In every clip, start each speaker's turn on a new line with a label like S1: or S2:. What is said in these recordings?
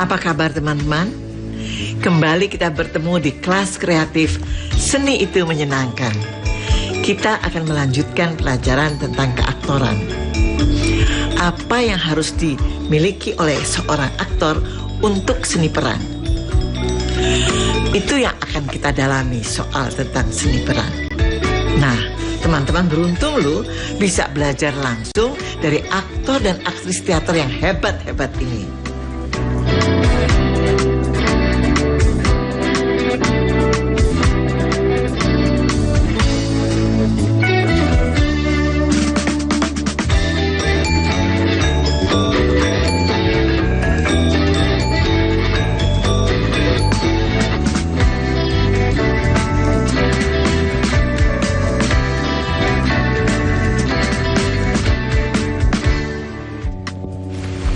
S1: Apa kabar teman-teman? Kembali kita bertemu di kelas kreatif Seni Itu Menyenangkan. Kita akan melanjutkan pelajaran tentang keaktoran. Apa yang harus dimiliki oleh seorang aktor untuk seni peran? Itu yang akan kita dalami soal tentang seni peran. Nah, teman-teman beruntung loh bisa belajar langsung dari aktor dan aktris teater yang hebat-hebat ini.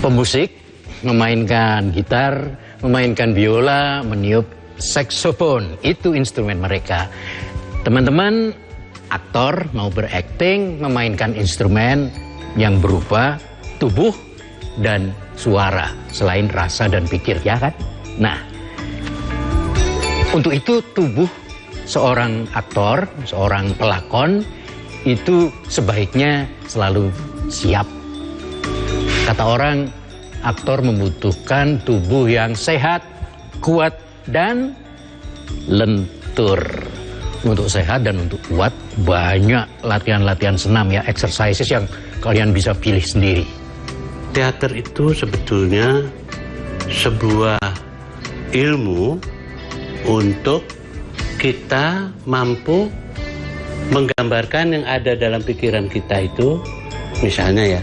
S2: Pemusik memainkan gitar, memainkan biola, meniup saksofon, itu instrumen mereka. Teman-teman aktor mau berakting memainkan instrumen yang berupa tubuh dan suara selain rasa dan pikir, ya kan? Nah, untuk itu tubuh seorang aktor, seorang pelakon itu sebaiknya selalu siap. Kata orang, aktor membutuhkan tubuh yang sehat, kuat, dan lentur. Untuk sehat dan untuk kuat, banyak latihan-latihan senam ya, exercises yang kalian bisa pilih sendiri.
S3: Teater itu sebetulnya sebuah ilmu untuk kita mampu menggambarkan yang ada dalam pikiran kita itu, misalnya ya,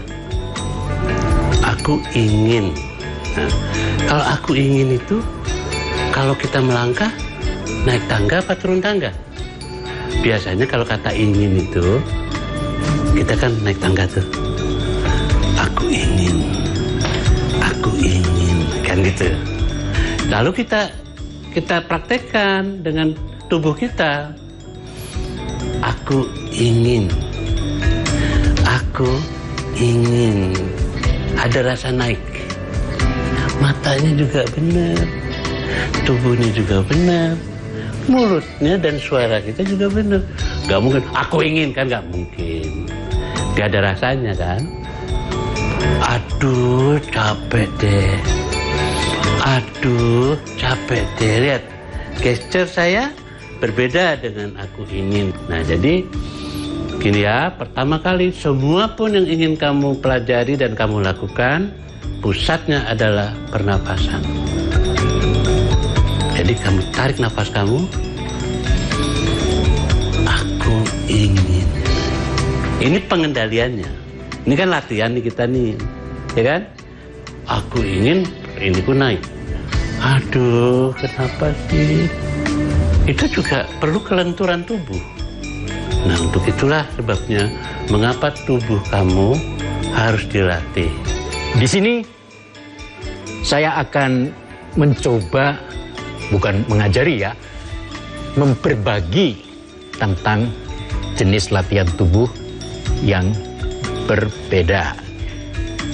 S3: aku ingin. Nah, kalau aku ingin itu, kalau kita melangkah, naik tangga apa turun tangga? Biasanya kalau kata ingin itu, kita kan naik tangga tuh. Aku ingin, kan gitu. Lalu kita praktekkan dengan tubuh kita. Aku ingin. Ada rasa naik, matanya juga benar, tubuhnya juga benar, mulutnya dan suara kita juga benar. Gak mungkin, aku ingin, kan gak mungkin. Gak ada rasanya kan. Aduh capek deh, lihat gesture saya berbeda dengan aku ingin. Nah jadi gini ya, pertama kali semua pun yang ingin kamu pelajari dan kamu lakukan, pusatnya adalah pernapasan. Jadi kamu tarik nafas kamu, aku ingin. Ini pengendaliannya. Ini kan latihan nih kita nih, ya kan? Aku ingin, ini pun naik. Aduh, kenapa sih? Itu juga perlu kelenturan tubuh. Nah, untuk itulah sebabnya mengapa tubuh kamu harus dilatih.
S2: Di sini saya akan mencoba, bukan mengajari ya, memberbagi tentang jenis latihan tubuh yang berbeda.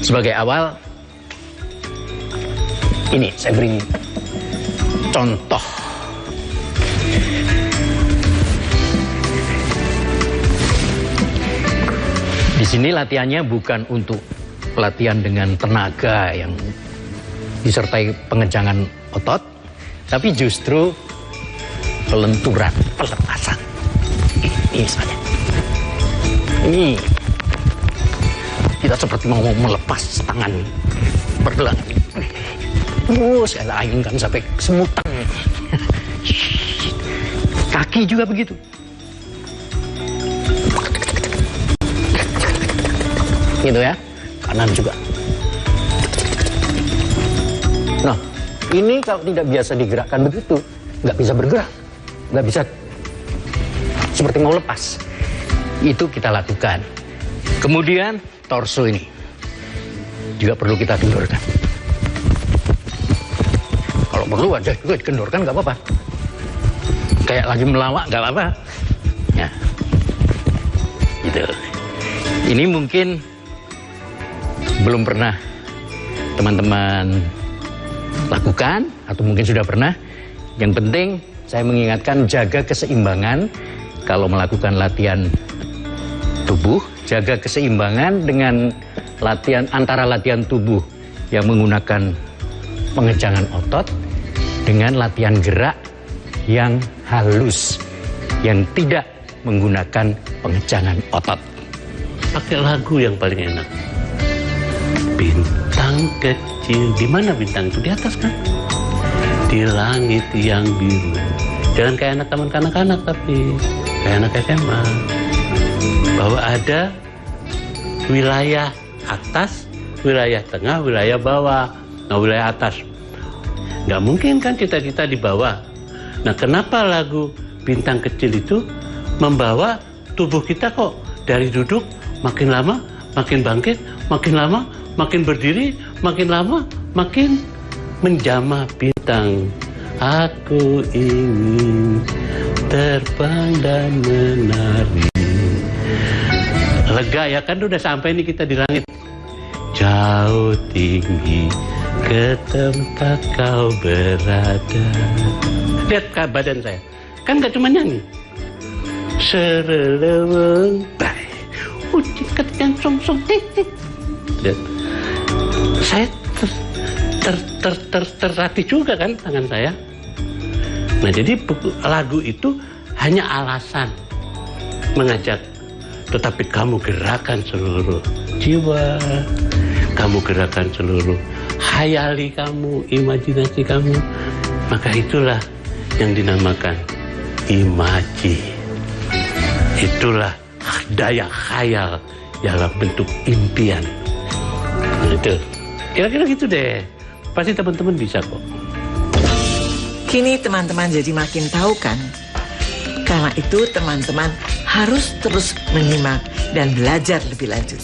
S2: Sebagai awal, ini saya beri contoh. Di sini latihannya bukan untuk latihan dengan tenaga yang disertai pengejangan otot, tapi justru pelenturan, pelepasan. Ini misalnya. Ini kita seperti mau melepas tangan bergelang. Saya ayunkan sampai semutan. Kaki juga begitu. Gitu ya, kanan juga. Nah, ini kalau tidak biasa digerakkan begitu, nggak bisa bergerak, nggak bisa seperti mau lepas. Itu kita lakukan. Kemudian torso ini juga perlu kita kendorkan. Kalau perlu aja juga dikendorkan, nggak apa-apa. Kayak lagi melawak, nggak apa-apa. Ya, gitu. Ini mungkin belum pernah teman-teman lakukan atau mungkin sudah pernah. Yang penting saya mengingatkan jaga keseimbangan kalau melakukan latihan tubuh, jaga keseimbangan dengan antara latihan tubuh yang menggunakan pengejangan otot dengan latihan gerak yang halus, yang tidak menggunakan pengejangan otot.
S3: Pakai lagu yang paling enak. Bintang kecil, di mana bintang itu? Di atas kan? Di langit yang biru. Jangan kayak anak taman kanak-kanak, tapi kayak anak SMA. Bahwa ada wilayah atas, wilayah tengah, wilayah bawah. Nah, wilayah atas nggak mungkin kan cita-cita di bawah. Nah, kenapa lagu Bintang Kecil itu membawa tubuh kita kok dari duduk makin lama makin bangkit, makin lama makin berdiri, makin lama makin menjamah bintang. Aku ingin terbang dan menari. Lega ya kan, udah sampai nih kita di langit. Jauh tinggi ke tempat kau berada. Lihat badan saya, kan gak cuma nyanyi. Sereleweng bay, ucit ketikan song-song titik. Lihat, saya terlatih juga kan tangan saya. Nah, jadi lagu itu hanya alasan mengajak, tetapi kamu gerakan seluruh jiwa, kamu gerakan seluruh hayali kamu, imajinasi kamu. Maka itulah yang dinamakan imaji. Itulah daya khayal dalam bentuk impian. Nah, itu kira-kira gitu deh. Pasti teman-teman bisa kok.
S1: Kini teman-teman jadi makin tahu kan? Karena itu teman-teman harus terus menyimak dan belajar lebih lanjut.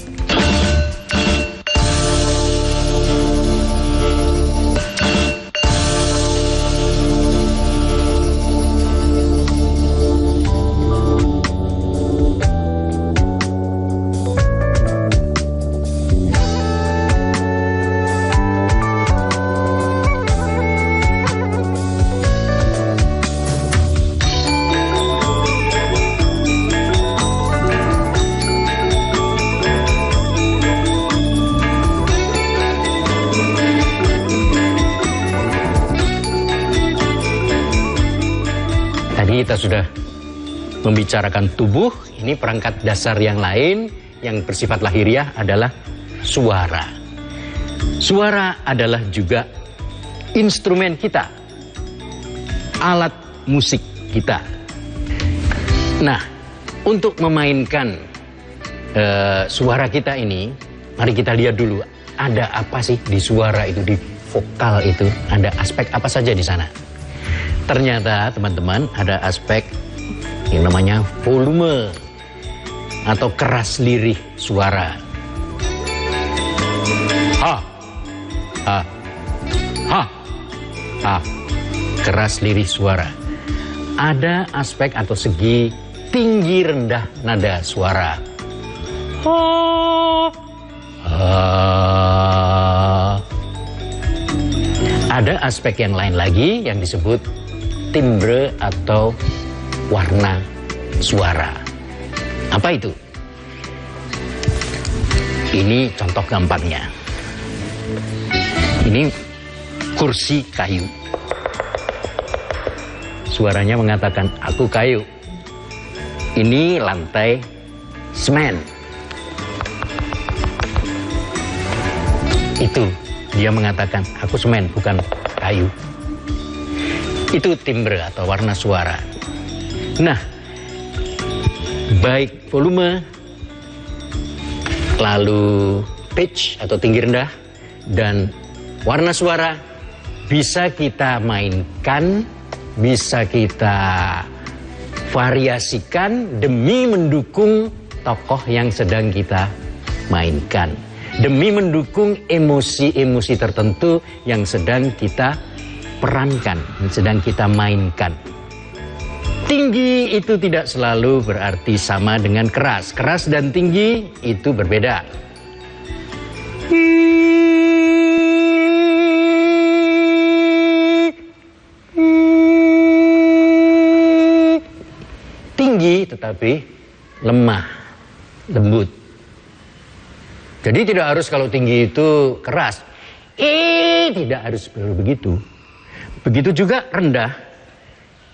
S2: Kita sudah membicarakan tubuh, ini perangkat dasar yang lain yang bersifat lahiriah adalah suara. Suara adalah juga instrumen kita, alat musik kita. Nah, untuk memainkan suara kita ini, mari kita lihat dulu ada apa sih di suara itu, di vokal itu, ada aspek apa saja di sana. Ternyata teman-teman ada aspek yang namanya volume atau keras lirih suara. Ha, ha, ha, ha, keras lirih suara. Ada aspek atau segi tinggi rendah nada suara. Ha, ha. Ada aspek yang lain lagi yang disebut timbre atau warna suara. Apa itu? Ini contoh gampangnya. Ini kursi kayu. Suaranya mengatakan, aku kayu. Ini lantai semen. Itu dia mengatakan, aku semen bukan kayu. Itu timbre atau warna suara. Nah, baik volume, lalu pitch atau tinggi rendah, dan warna suara bisa kita mainkan, bisa kita variasikan demi mendukung tokoh yang sedang kita mainkan, demi mendukung emosi-emosi tertentu yang sedang kita perankan, yang sedang kita mainkan. Tinggi itu tidak selalu berarti sama dengan keras. Keras dan tinggi itu berbeda. tinggi tetapi lemah, lembut. Jadi tidak harus kalau tinggi itu keras. Tidak harus begitu. Begitu juga rendah,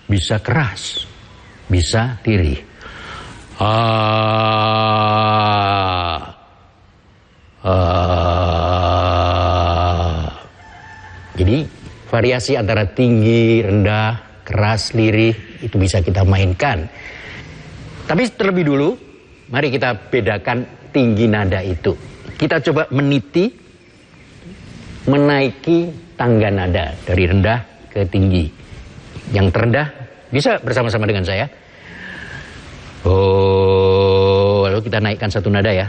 S2: bisa keras, bisa lirih. Jadi variasi antara tinggi, rendah, keras, lirih itu bisa kita mainkan. Tapi terlebih dulu, mari kita bedakan tinggi nada itu. Kita coba meniti, menaiki tangga nada dari rendah ke tinggi. Yang terendah bisa bersama-sama dengan saya. Oh, lalu kita naikkan satu nada ya.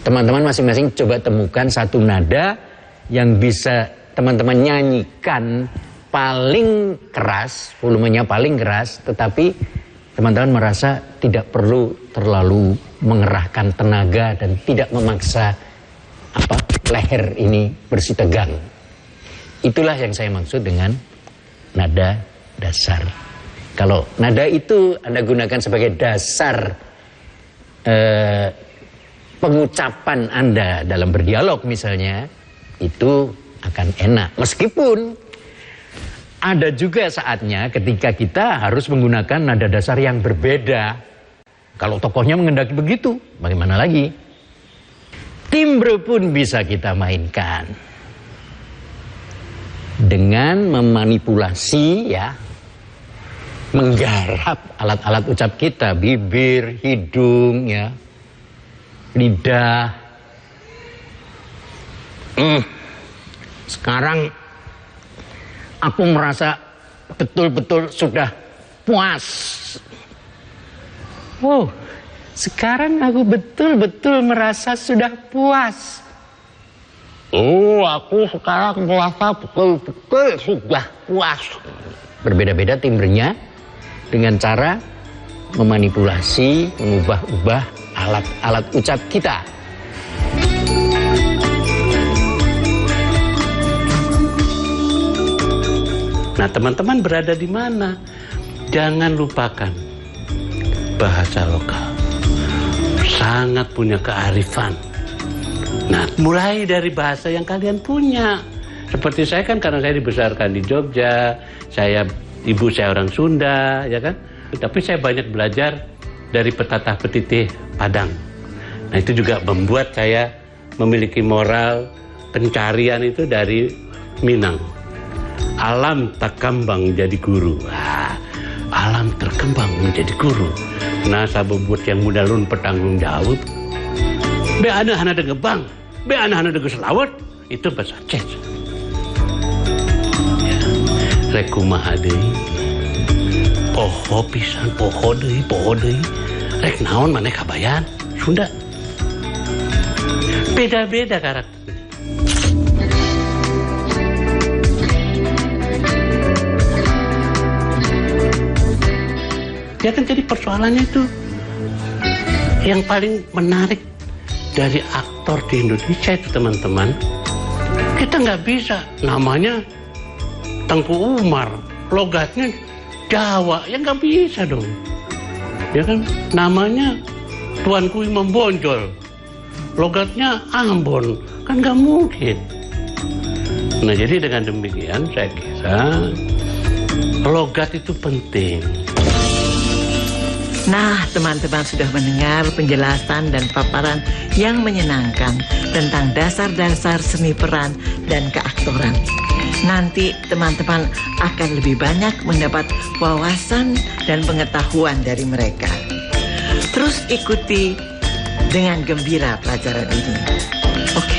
S2: Teman-teman masing-masing coba temukan satu nada yang bisa teman-teman nyanyikan paling keras, volumenya paling keras, tetapi teman-teman merasa tidak perlu terlalu mengerahkan tenaga dan tidak memaksa leher ini bersih tegang. Itulah yang saya maksud dengan nada dasar. Kalau nada itu Anda gunakan sebagai dasar pengucapan Anda dalam berdialog misalnya, itu akan enak. Meskipun ada juga saatnya ketika kita harus menggunakan nada dasar yang berbeda. Kalau tokohnya mengendaki begitu, bagaimana lagi? Timbre pun bisa kita mainkan dengan memanipulasi ya, menggarap alat-alat ucap kita, bibir, hidung ya, lidah. Sekarang aku merasa betul-betul sudah puas. Wow, sekarang aku betul-betul merasa sudah puas. Oh, aku sekarang merasa betul-betul sudah puas. Berbeda-beda timbrenya dengan cara memanipulasi, mengubah-ubah alat-alat ucap kita.
S3: Nah, teman-teman berada di mana? Jangan lupakan bahasa lokal. Sangat punya kearifan. Nah, mulai dari bahasa yang kalian punya. Seperti saya kan, karena saya dibesarkan di Jogja, ibu saya orang Sunda, ya kan? Tapi saya banyak belajar dari petatah petitih Padang. Nah, itu juga membuat saya memiliki moral pencarian itu dari Minang. Alam tak kembang jadi guru. Alam terkembang menjadi guru. Nah, sabubut yang muda lun petanggung jawab. Be anak-anak dengebang, be anak-anak denge selawat, itu bahasa Aceh. Ya. Rek kumaha deui. Poho pisan, poho deui. Rek naon maneh kabayan? Sunda. Beda-beda karakter. Ya kan, jadi persoalannya itu yang paling menarik dari aktor di Indonesia itu, teman-teman, kita nggak bisa namanya Tengku Umar, logatnya Jawa, ya nggak bisa dong. Ya kan, namanya Tuanku Imam Bonjol, logatnya Ambon, kan nggak mungkin. Nah, jadi dengan demikian saya kira logat itu penting.
S1: Nah, teman-teman sudah mendengar penjelasan dan paparan yang menyenangkan tentang dasar-dasar seni peran dan keaktoran. Nanti teman-teman akan lebih banyak mendapat wawasan dan pengetahuan dari mereka. Terus ikuti dengan gembira pelajaran ini. Oke?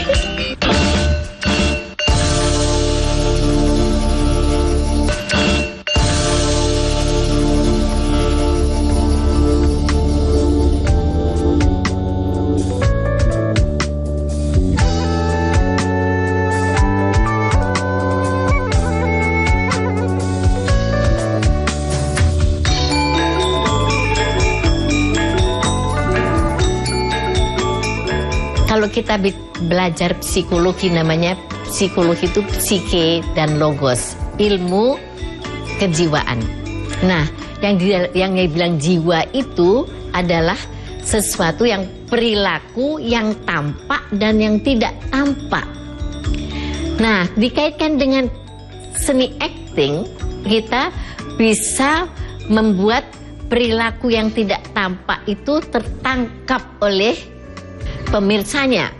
S4: Kalau kita belajar psikologi, namanya psikologi itu psike dan logos, ilmu kejiwaan. Nah, yang dibilang jiwa itu adalah sesuatu yang perilaku yang tampak dan yang tidak tampak. Nah, dikaitkan dengan seni acting, kita bisa membuat perilaku yang tidak tampak itu tertangkap oleh pemirsanya.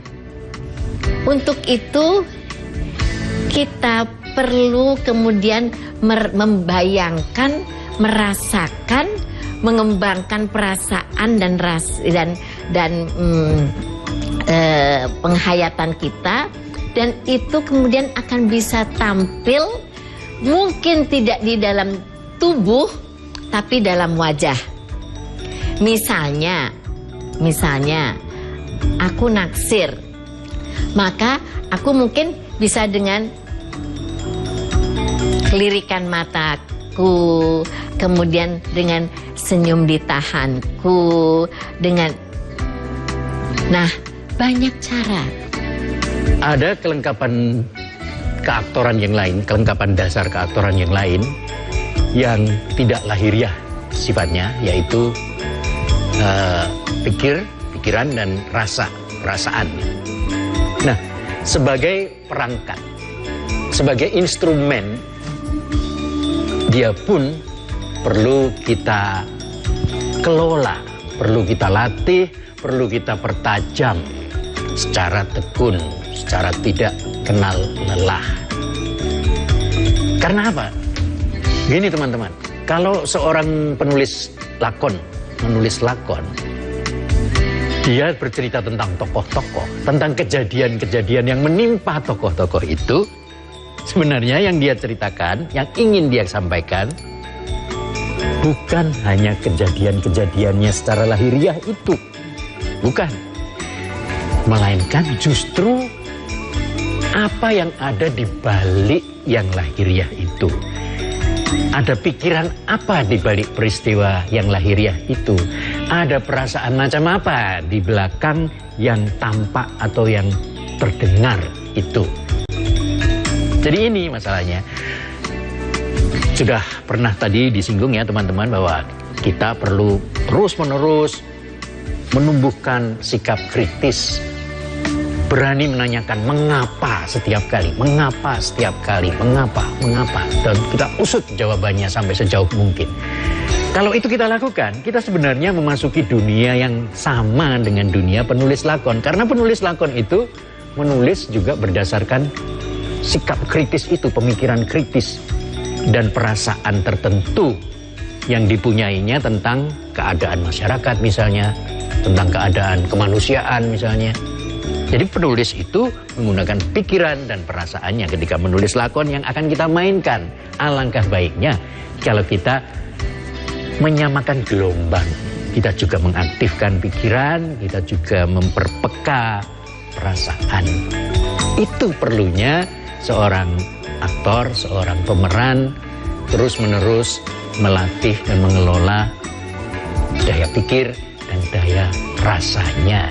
S4: Untuk itu kita perlu kemudian membayangkan, merasakan, mengembangkan perasaan dan penghayatan kita, dan itu kemudian akan bisa tampil mungkin tidak di dalam tubuh tapi dalam wajah. Misalnya aku naksir, maka aku mungkin bisa dengan kelirikan mataku, kemudian dengan senyum di tahanku, banyak cara.
S2: Ada kelengkapan keaktoran yang lain, kelengkapan dasar keaktoran yang lain yang tidak lahiriah sifatnya, yaitu pikiran dan perasaan. Nah, sebagai perangkat, sebagai instrumen, dia pun perlu kita kelola, perlu kita latih, perlu kita pertajam secara tekun, secara tidak kenal lelah. Karena apa? Gini teman-teman, kalau seorang penulis lakon, menulis lakon, dia bercerita tentang tokoh-tokoh, tentang kejadian-kejadian yang menimpa tokoh-tokoh itu. Sebenarnya yang dia ceritakan, yang ingin dia sampaikan, bukan hanya kejadian-kejadiannya secara lahiriah itu, bukan, melainkan justru apa yang ada di balik yang lahiriah itu. Ada pikiran apa di balik peristiwa yang lahiriah itu? Ada perasaan macam apa di belakang yang tampak atau yang terdengar itu? Jadi ini masalahnya. Sudah pernah tadi disinggung ya teman-teman, bahwa kita perlu terus-menerus menumbuhkan sikap kritis, berani menanyakan mengapa setiap kali, mengapa, dan kita usut jawabannya sampai sejauh mungkin. Kalau itu kita lakukan, kita sebenarnya memasuki dunia yang sama dengan dunia penulis lakon. Karena penulis lakon itu menulis juga berdasarkan sikap kritis itu, pemikiran kritis dan perasaan tertentu yang dipunyainya tentang keadaan masyarakat misalnya, tentang keadaan kemanusiaan misalnya. Jadi penulis itu menggunakan pikiran dan perasaannya ketika menulis lakon yang akan kita mainkan. Alangkah baiknya kalau kita menyamakan gelombang. Kita juga mengaktifkan pikiran, kita juga memperpeka perasaan. Itu perlunya seorang aktor, seorang pemeran terus-menerus melatih dan mengelola daya pikir dan daya rasanya.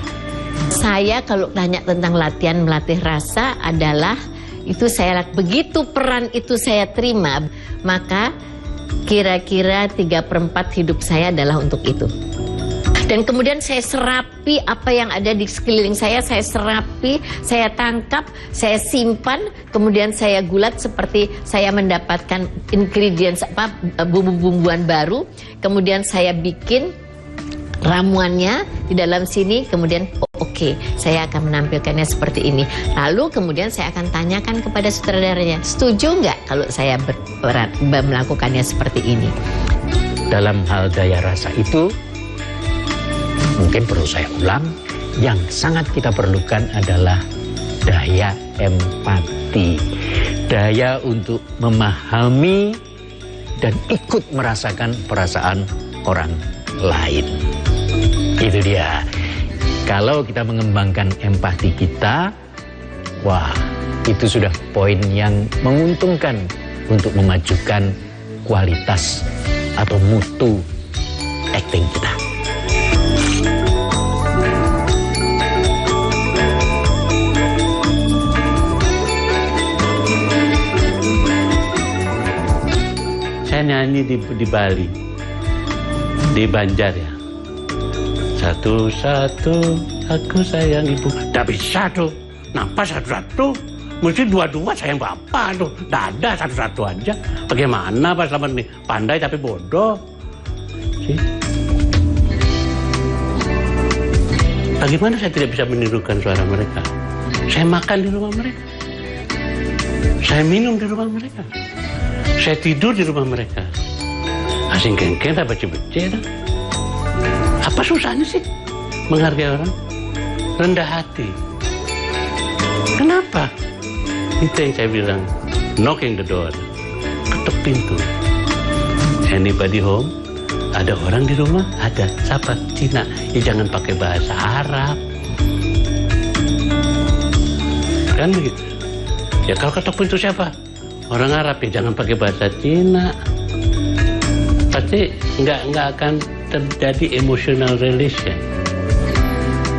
S4: Saya kalau tanya tentang latihan melatih rasa adalah itu saya begitu peran itu saya terima, maka kira-kira 3/4 hidup saya adalah untuk itu. Dan kemudian saya serapi apa yang ada di sekeliling saya serapi, saya tangkap, saya simpan, kemudian saya gulat seperti saya mendapatkan ingredients bumbu-bumbuan baru, kemudian saya bikin ramuannya di dalam sini, kemudian oke, saya akan menampilkannya seperti ini. Lalu kemudian saya akan tanyakan kepada sutradaranya, setuju nggak kalau saya melakukannya seperti ini?
S2: Dalam hal daya rasa itu, mungkin perlu saya ulang, yang sangat kita perlukan adalah daya empati. Daya untuk memahami dan ikut merasakan perasaan orang lain. Itu dia. Kalau kita mengembangkan empati kita, wah, itu sudah poin yang menguntungkan untuk memajukan kualitas atau mutu acting kita.
S3: di Bali, di Banjar ya. Satu-satu aku sayang ibu. Tidak bisa tuh. Kenapa satu-satu? Mesti dua-dua sayang bapak tuh. Dada satu-satu aja. Bagaimana Pak Slamet nih? Pandai tapi bodoh. Sih. Bagaimana saya tidak bisa menirukan suara mereka? Saya makan di rumah mereka. Saya minum di rumah mereka. Saya tidur di rumah mereka. Asing kengkeng tak baca-baca. Apa susahnya sih menghargai orang? Rendah hati. Kenapa? Itu yang saya bilang, knocking the door. Ketuk pintu. Anybody home? Ada orang di rumah? Ada. Siapa? Cina. Ya jangan pakai bahasa Arab. Kan begitu. Ya kalau ketuk pintu siapa? Orang Arab, ya jangan pakai bahasa Cina. Pasti nggak akan terjadi emotional relation.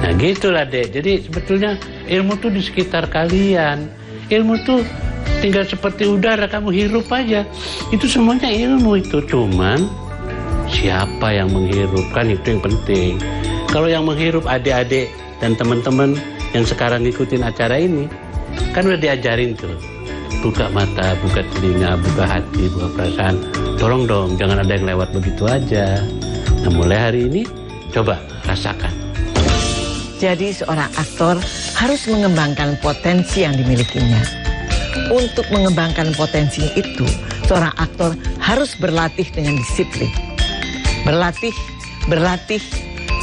S3: Nah gitulah deh. Jadi sebetulnya ilmu tuh di sekitar kalian. Ilmu tuh tinggal seperti udara, kamu hirup aja. Itu semuanya ilmu itu. Cuman siapa yang menghirup, kan itu yang penting. Kalau yang menghirup adik-adik dan teman-teman yang sekarang ngikutin acara ini, kan udah diajarin tuh. Buka mata, buka telinga, buka hati, buka perasaan. Tolong dong, jangan ada yang lewat begitu aja. Nah mulai hari ini, coba rasakan.
S1: Jadi seorang aktor harus mengembangkan potensi yang dimilikinya. Untuk mengembangkan potensi itu, seorang aktor harus berlatih dengan disiplin. Berlatih, berlatih,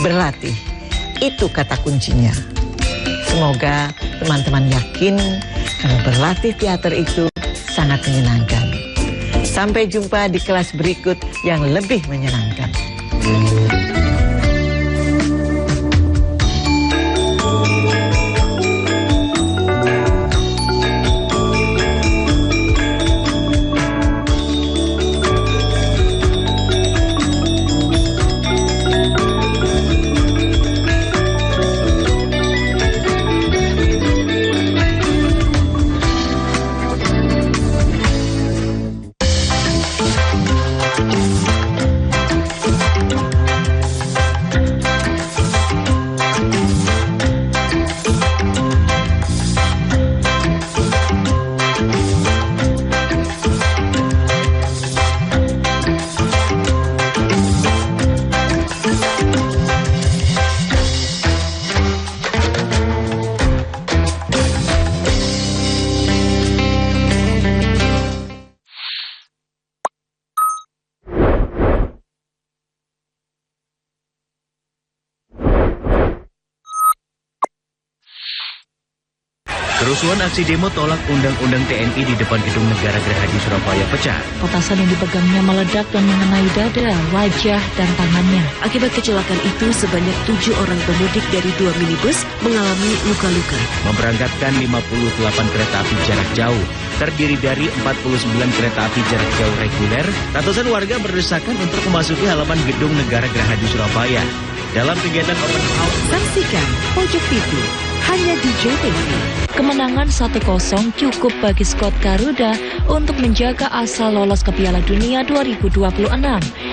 S1: berlatih. Itu kata kuncinya. Semoga teman-teman yakin kalau berlatih teater itu sangat menyenangkan. Sampai jumpa di kelas berikut yang lebih menyenangkan.
S5: Kerusuhan aksi demo tolak Undang-Undang TNI di depan Gedung Negara Gerahadi Surabaya pecah.
S6: Petasan yang dipegangnya meledak dan mengenai dada, wajah, dan tangannya.
S7: Akibat kecelakaan itu, sebanyak 7 orang pemudik dari 2 minibus mengalami luka-luka.
S5: Memberangkatkan 58 kereta api jarak jauh, terdiri dari 49 kereta api jarak jauh reguler. Ratusan warga berdesakan untuk memasuki halaman Gedung Negara Gerahadi Surabaya. Dalam kegiatan open house,
S7: Saksikan Pojok TV hanya di JTV.
S6: Kemenangan 1-0 cukup bagi skuad Garuda untuk menjaga asa lolos ke Piala Dunia 2026.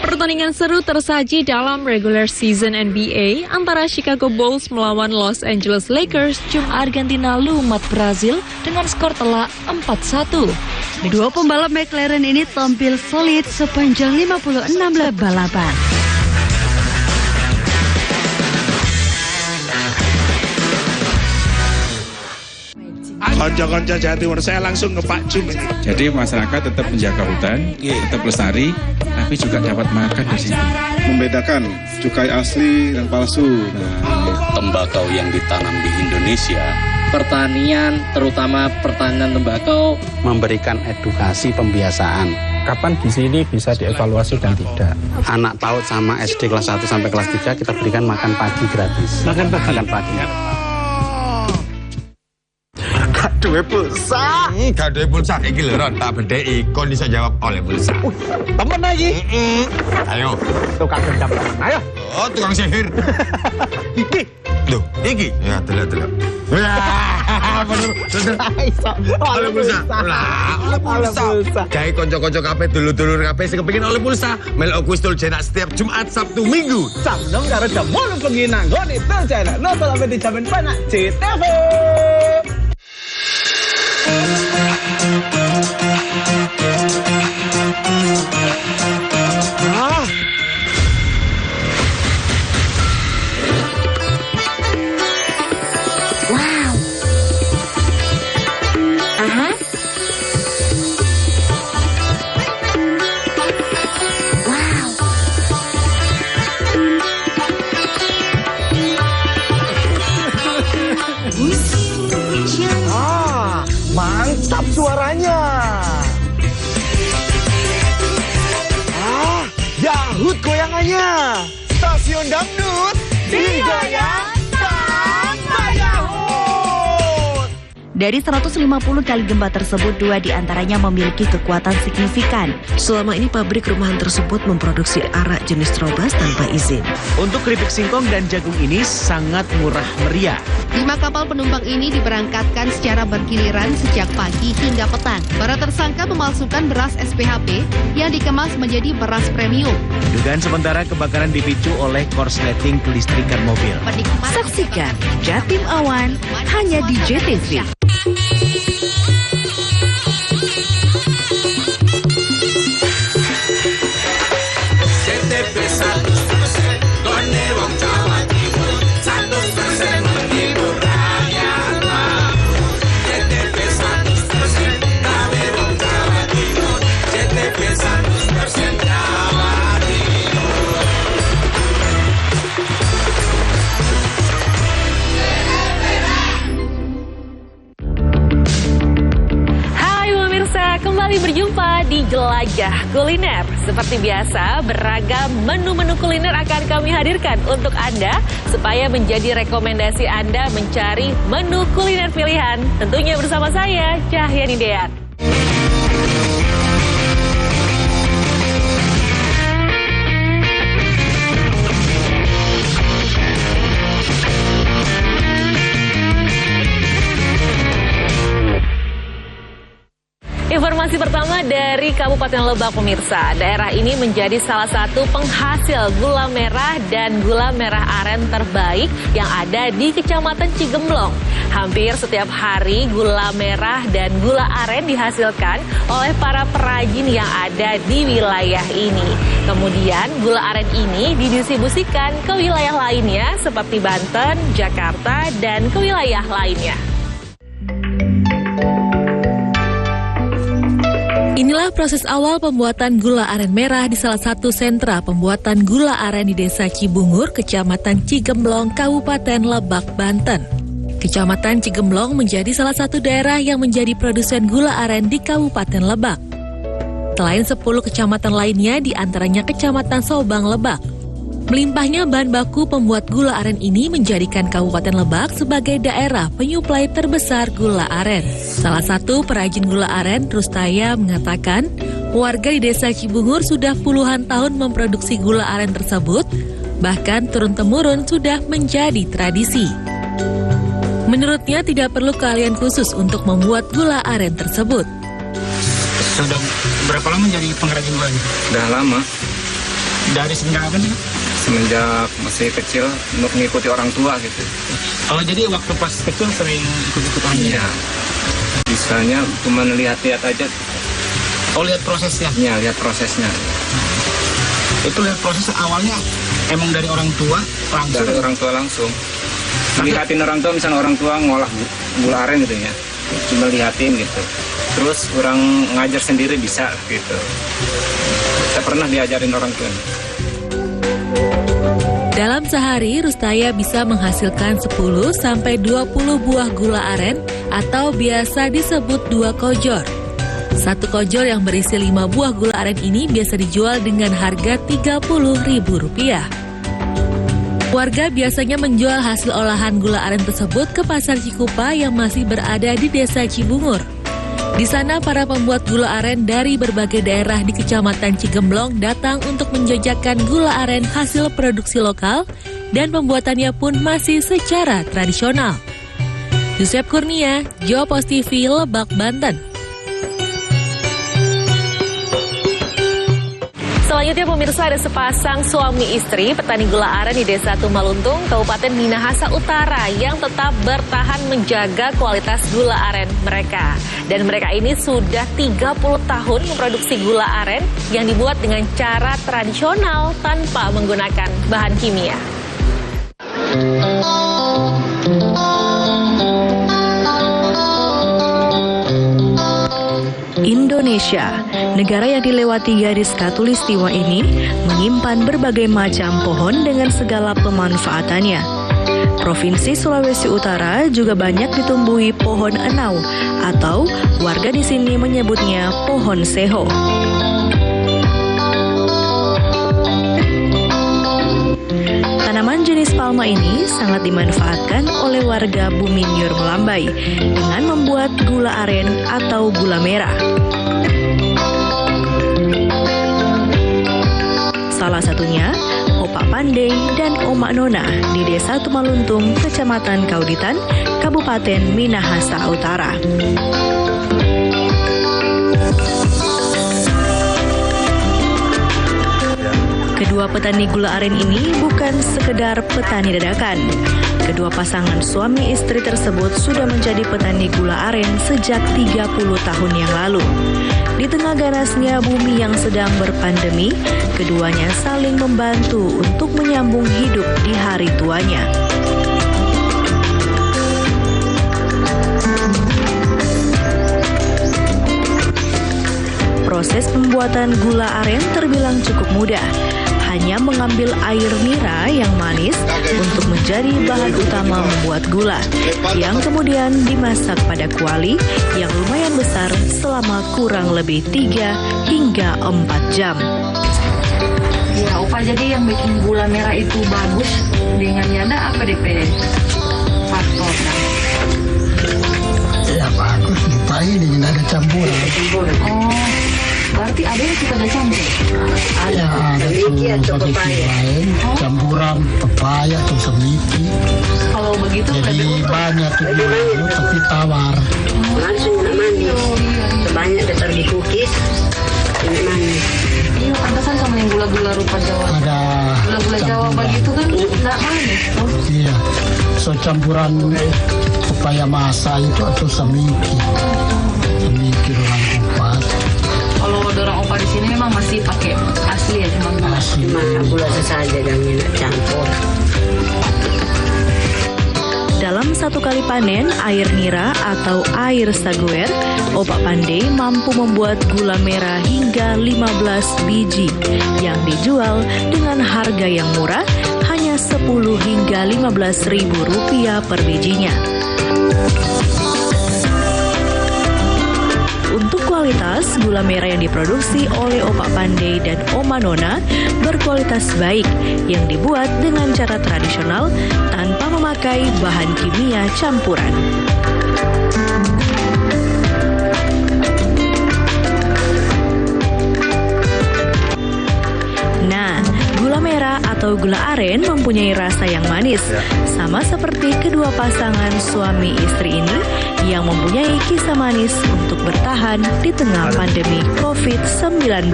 S8: Pertandingan seru tersaji dalam regular season NBA antara Chicago Bulls melawan Los Angeles Lakers.
S6: Argentina lumat Brazil dengan skor telak 4-1.
S7: Dua pembalap McLaren ini tampil solid sepanjang 56 lap balapan.
S9: Konco-konco Jawa Timur, saya langsung ke Pak Jum ini.
S10: Jadi masyarakat tetap menjaga hutan, tetap lestari, tapi juga dapat makan di sini.
S9: Membedakan cukai asli dan palsu.
S11: Tembakau yang ditanam di Indonesia,
S12: pertanian, terutama pertanian tembakau,
S13: memberikan edukasi pembiasaan.
S14: Kapan di sini bisa dievaluasi dan tidak?
S13: Anak PAUD sama SD kelas 1 sampai kelas 3 kita berikan makan pagi gratis.
S3: Makan pagi?
S13: Makan pagi.
S15: Duwe pulsa. Gak duwe pulsa iki lho Ron, tak bedheki kon iso jawab oleh pulsa.
S14: Temen lagi.
S15: Ayo.
S14: Tukang dendam. Ayo.
S15: Oh, tukang sihir.
S14: Iki.
S15: Loh, iki. Ya, delok-delok. Bener. Oleh pulsa. Lah, oleh pulsa. Gawe kanca-kanca kabeh dulur-dulur kabeh sing kepengin oleh pulsa, melok kuis Tul Jenak setiap Jumat, Sabtu, Minggu.
S14: Samnong karo jam 8 bengi nang ngene Tul Jenak. Nonton sampe dijamin penak CTV. Mantap suaranya. Yahut goyangannya. Stasiun dangdut digoyang sama Yahut.
S7: Dari 150 kali gempa tersebut, 2 diantaranya memiliki kekuatan signifikan.
S16: Selama ini pabrik rumahan tersebut memproduksi arak jenis Trobas tanpa izin.
S5: Untuk keripik singkong dan jagung ini sangat murah meriah.
S17: 5 kapal penumpang ini diberangkatkan secara bergiliran sejak pagi hingga petang. Para tersangka memalsukan beras SPHP yang dikemas menjadi beras premium.
S5: Dugaan sementara kebakaran dipicu oleh korsleting kelistrikan mobil.
S7: Saksikan Jatim Awan hanya di JTV.
S18: Kembali berjumpa di Jelajah Kuliner. Seperti biasa, beragam menu-menu kuliner akan kami hadirkan untuk Anda supaya menjadi rekomendasi Anda mencari menu kuliner pilihan. Tentunya bersama saya, Cahyani Deat. Informasi pertama dari Kabupaten Lebak, pemirsa. Daerah ini menjadi salah satu penghasil gula merah dan gula merah aren terbaik yang ada di Kecamatan Cigemblong. Hampir setiap hari gula merah dan gula aren dihasilkan oleh para perajin yang ada di wilayah ini. Kemudian gula aren ini didistribusikan ke wilayah lainnya seperti Banten, Jakarta, dan ke wilayah lainnya. Inilah proses awal pembuatan gula aren merah di salah satu sentra pembuatan gula aren di Desa Cibungur, Kecamatan Cigemblong, Kabupaten Lebak, Banten. Kecamatan Cigemblong menjadi salah satu daerah yang menjadi produsen gula aren di Kabupaten Lebak. Selain 10 kecamatan lainnya, diantaranya Kecamatan Sobang, Lebak. Melimpahnya bahan baku pembuat gula aren ini menjadikan Kabupaten Lebak sebagai daerah penyuplai terbesar gula aren. Salah satu perajin gula aren, Rustaya, mengatakan warga di Desa Cibungur sudah puluhan tahun memproduksi gula aren tersebut, bahkan turun-temurun sudah menjadi tradisi. Menurutnya tidak perlu keahlian khusus untuk membuat gula aren tersebut.
S14: Sudah berapa lama jadi pengrajin gula?
S13: Udah lama.
S14: Dari semenjak apa nih?
S13: Semenjak masih kecil untuk mengikuti orang tua gitu.
S14: Oh, jadi waktu pas kecil sering ikut-ikut orang tua?
S13: Iya. Bisanya cuma lihat-lihat aja.
S14: Oh, lihat prosesnya?
S13: Iya, lihat prosesnya.
S14: Itu lihat proses awalnya emang dari orang tua langsung?
S13: Dari orang tua langsung. Lihatin orang tua, misalnya orang tua ngolah gula aren gitu ya. Cuma lihatin gitu. Terus orang ngajar sendiri bisa gitu. Saya pernah diajarin orang tua.
S18: Dalam sehari, Rustaya bisa menghasilkan 10-20 buah gula aren atau biasa disebut 2 kojor. Satu kojor yang berisi 5 buah gula aren ini biasa dijual dengan harga Rp30.000. Warga biasanya menjual hasil olahan gula aren tersebut ke Pasar Cikupa yang masih berada di Desa Cibungur. Di sana para pembuat gula aren dari berbagai daerah di Kecamatan Cigemblong datang untuk menjajakan gula aren hasil produksi lokal dan pembuatannya pun masih secara tradisional. Yusef Kurnia, Jopos TV, Lebak, Banten. Selanjutnya pemirsa, ada sepasang suami istri petani gula aren di Desa Tumaluntung, Kabupaten Minahasa Utara yang tetap bertahan menjaga kualitas gula aren mereka. Dan mereka ini sudah 30 tahun memproduksi gula aren yang dibuat dengan cara tradisional tanpa menggunakan bahan kimia.
S7: Indonesia, negara yang dilewati garis khatulistiwa ini, menyimpan berbagai macam pohon dengan segala pemanfaatannya. Provinsi Sulawesi Utara juga banyak ditumbuhi pohon enau, atau warga di sini menyebutnya pohon seho. Tanaman jenis palma ini sangat dimanfaatkan oleh warga Buminyur Melambai dengan membuat gula aren atau gula merah. Salah satunya Opak Pandey dan Omak Nona di Desa Tumaluntung, Kecamatan Kauditan, Kabupaten Minahasa Utara. Kedua petani gula aren ini bukan sekedar petani dadakan. Kedua pasangan suami istri tersebut sudah menjadi petani gula aren sejak 30 tahun yang lalu. Di tengah ganasnya bumi yang sedang berpandemi, keduanya saling membantu untuk menyambung hidup di hari tuanya. Proses pembuatan gula aren terbilang cukup mudah. Hanya mengambil air nira yang manis untuk menjadi bahan utama membuat gula, yang kemudian dimasak pada kuali yang lumayan besar selama kurang lebih 3 hingga 4 jam.
S19: Ya, Opa, jadi yang bikin gula merah itu bagus dengan nyada apa DP faktor?
S14: Ya bagus, dipakai dengan ada campuran.
S19: Oh, berarti ada yang suka ada campur?
S14: Ya, ada tuh pakai lain, campuran pepaya atau semiki.
S19: Kalau begitu
S14: jadi banyak tuh dulu, tapi tawar.
S20: Langsung namanya. Banyak dasar di cookies. Ini manis.
S19: Iya, pantasan sama yang gula-gula rupa Jawa.
S14: Ada
S19: gula-gula Jawa begitu kan nggak manis tuh.
S14: Iya, so campuran pepaya masa itu atau semiki. Semiki orang kupat.
S19: Kalau dorong Opa di sini memang masih pakai asli ya, cuma
S20: gula saja dan campur.
S7: Dalam satu kali panen air nira atau air saguer, Opak Pandey mampu membuat gula merah hingga 15 biji yang dijual dengan harga yang murah, hanya 10 hingga 15 ribu rupiah per bijinya. Untuk kualitas, gula merah yang diproduksi oleh Opak Pandey dan Oma Nona berkualitas baik yang dibuat dengan cara tradisional tanpa memakai bahan kimia campuran. Nah, gula merah atau gula aren mempunyai rasa yang manis, sama seperti kedua pasangan suami istri ini yang mempunyai kisah manis untuk bertahan di tengah pandemi COVID-19.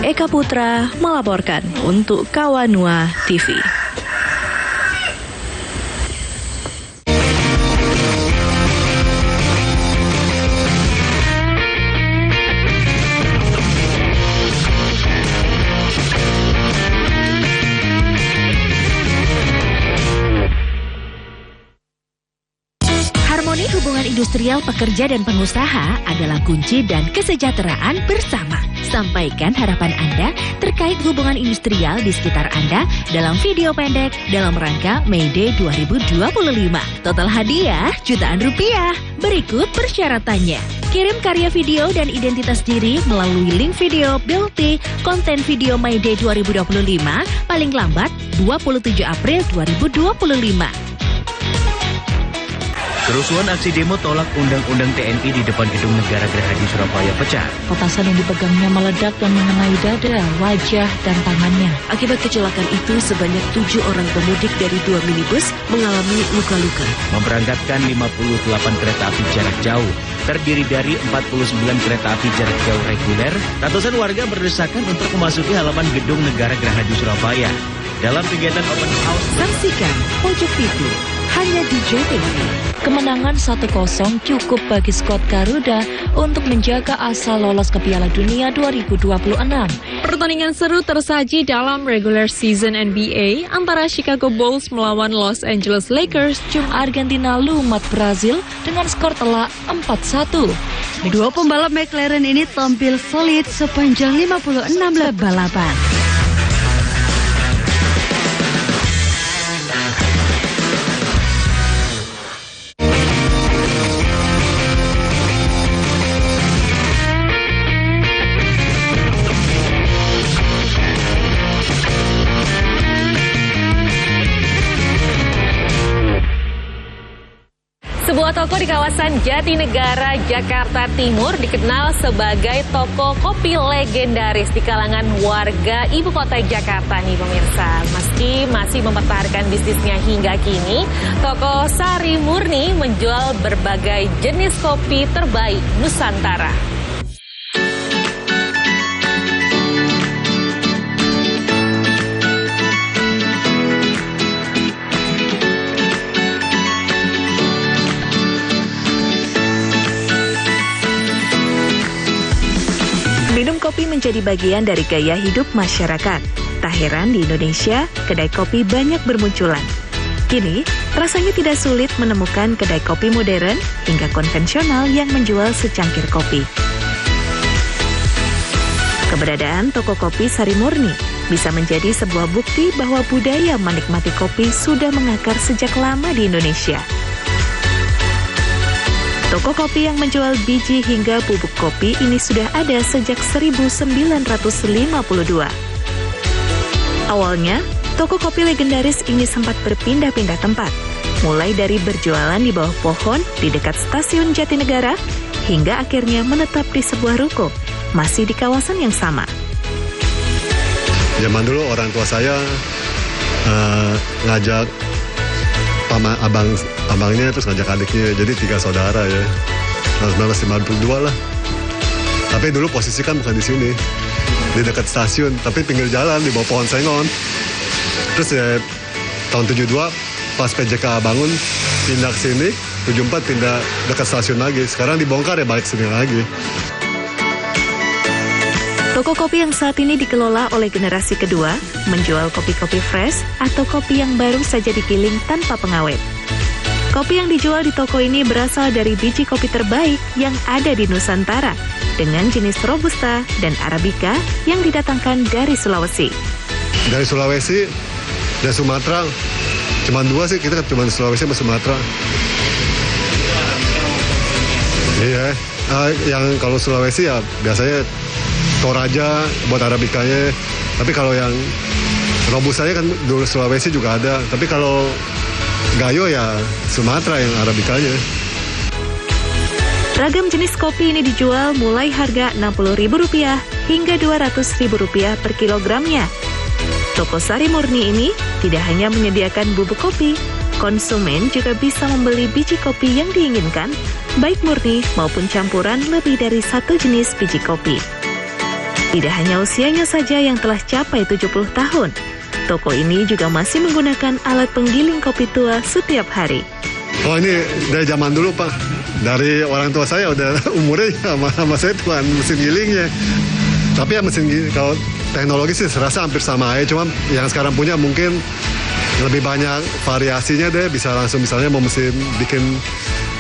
S7: Eka Putra melaporkan untuk Kawanua TV.
S21: Harmoni hubungan industrial pekerja dan pengusaha adalah kunci dan kesejahteraan bersama. Sampaikan harapan Anda terkait hubungan industrial di sekitar Anda dalam video pendek dalam rangka May Day 2025. Total hadiah jutaan rupiah. Berikut persyaratannya. Kirim karya video dan identitas diri melalui link video BLT konten video May Day 2025 paling lambat 27 April 2025.
S5: Kerusuhan aksi demo tolak Undang-Undang TNI di depan Gedung Negara Gerahadi Surabaya pecah.
S6: Petasan yang dipegangnya meledak dan mengenai dada, wajah, dan tangannya.
S16: Akibat kecelakaan itu, sebanyak 7 orang pemudik dari 2 minibus mengalami luka-luka.
S5: Memberangkatkan 58 kereta api jarak jauh, terdiri dari 49 kereta api jarak jauh reguler, ratusan warga berdesakan untuk memasuki halaman Gedung Negara Gerahadi Surabaya. Dalam kegiatan open house,
S16: saksikan Pojok Pitu hanya di JTV.
S6: Kemenangan 1-0 cukup bagi skuad Garuda untuk menjaga asa lolos ke Piala Dunia 2026.
S8: Pertandingan seru tersaji dalam regular season NBA antara Chicago Bulls melawan Los Angeles Lakers.
S6: Argentina lumat Brazil dengan skor telak 4-1.
S4: Dua pembalap McLaren ini tampil solid sepanjang 56 lap balapan.
S22: Sebuah toko di kawasan Jatinegara, Jakarta Timur dikenal sebagai toko kopi legendaris di kalangan warga ibu kota Jakarta nih pemirsa. Meski masih mempertahankan bisnisnya hingga kini, toko Sari Murni menjual berbagai jenis kopi terbaik Nusantara.
S7: Minum kopi menjadi bagian dari gaya hidup masyarakat. Tak heran di Indonesia, kedai kopi banyak bermunculan. Kini, rasanya tidak sulit menemukan kedai kopi modern hingga konvensional yang menjual secangkir kopi. Keberadaan toko kopi Sari Murni bisa menjadi sebuah bukti bahwa budaya menikmati kopi sudah mengakar sejak lama di Indonesia. Toko kopi yang menjual biji hingga bubuk kopi ini sudah ada sejak 1952. Awalnya, toko kopi legendaris ini sempat berpindah-pindah tempat, mulai dari berjualan di bawah pohon di dekat stasiun Jatinegara, hingga akhirnya menetap di sebuah ruko, masih di kawasan yang sama.
S23: Zaman dulu orang tua saya ngajak abangnya terus ngajak adiknya, jadi 3 saudara ya. 1952 lah. Tapi dulu posisi kan bukan di sini, di dekat stasiun, tapi pinggir jalan di bawah pohon sengon. Terus ya tahun 72 pas PJK bangun pindah ke sini, 74 pindah dekat stasiun lagi. Sekarang dibongkar ya balik sini lagi.
S7: Toko kopi yang saat ini dikelola oleh generasi kedua menjual kopi-kopi fresh atau kopi yang baru saja digiling tanpa pengawet. Kopi yang dijual di toko ini berasal dari biji kopi terbaik yang ada di Nusantara dengan jenis Robusta dan Arabica yang didatangkan dari Sulawesi.
S23: Dari Sulawesi dan Sumatera, cuma 2 sih, kita cuma Sulawesi sama Sumatera. Iya, yang kalau Sulawesi ya biasanya Toraja buat Arabikanya, tapi kalau yang Robustanya kan dulu Sulawesi juga ada, tapi kalau Gayo ya Sumatera yang Arabikanya.
S7: Ragam jenis kopi ini dijual mulai harga Rp60.000 hingga Rp200.000 per kilogramnya. Toko Sari Murni ini tidak hanya menyediakan bubuk kopi, konsumen juga bisa membeli biji kopi yang diinginkan, baik murni maupun campuran lebih dari 1 jenis biji kopi. Tidak hanya usianya saja yang telah capai 70 tahun, toko ini juga masih menggunakan alat penggiling kopi tua setiap hari.
S23: Oh ini dari zaman dulu Pak, dari orang tua saya udah umurnya sama saya tuan mesin gilingnya. Tapi ya mesin giling, kalau teknologi sih serasa hampir sama aja, cuma yang sekarang punya mungkin lebih banyak variasinya deh, bisa langsung misalnya mau mesin bikin